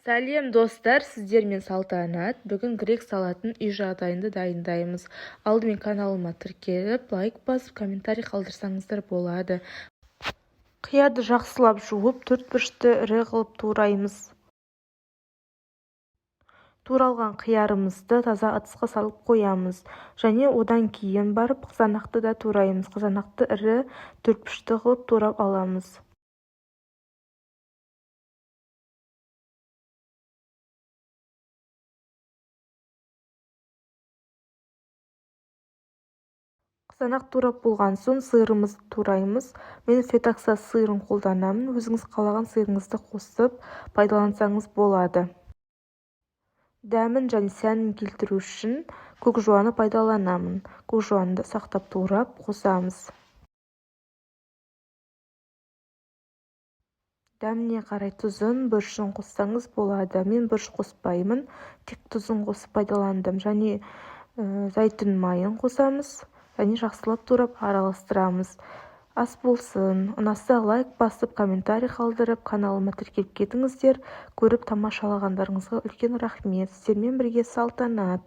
Сәлем достар, сіздермен Салтанат. Бүгін грек салатын үй жағдайында дайындаймыз. Алдымен каналыма тіркеліп, лайк басып, комментарий қалдырсаңыздар болады. Қияды жақсылап жуып, төрт бұрышты ірі қылып тураймыз. Туралған қиярымызды таза ыдысқа салып қоямыз. Және одан кейін барып қызанақты да тураймыз. Қызанақты ірі төрт бұрышты қылып турап аламыз. Қызанақ турап болған соң сиырымызды тураймыз. Мен фетакса сиырын қолданамын. Өзіңіз қалаған сиырыңызды қосып пайдалансаңыз болады. Дәмін және сәнін келтіру үшін көкжуаны пайдаланамын. Көкжуанды сақтап турап қосамыз. Дәміне қарай тұзын, бұрышын қоссаңыз болады. Мен бұрыш қоспаймын, тек тұзын қосып пайдаландым. Және зәйтүн майын қосамыз. Және жақсылап турап араластырамыз. Ас болсын. Ұнаса лайк басып, комментарий қалдырып, каналыма тіркеліп кетіңіздер. Көріп тамашалағандарыңызға үлкен рахмет. Сіздермен бірге Салтанат.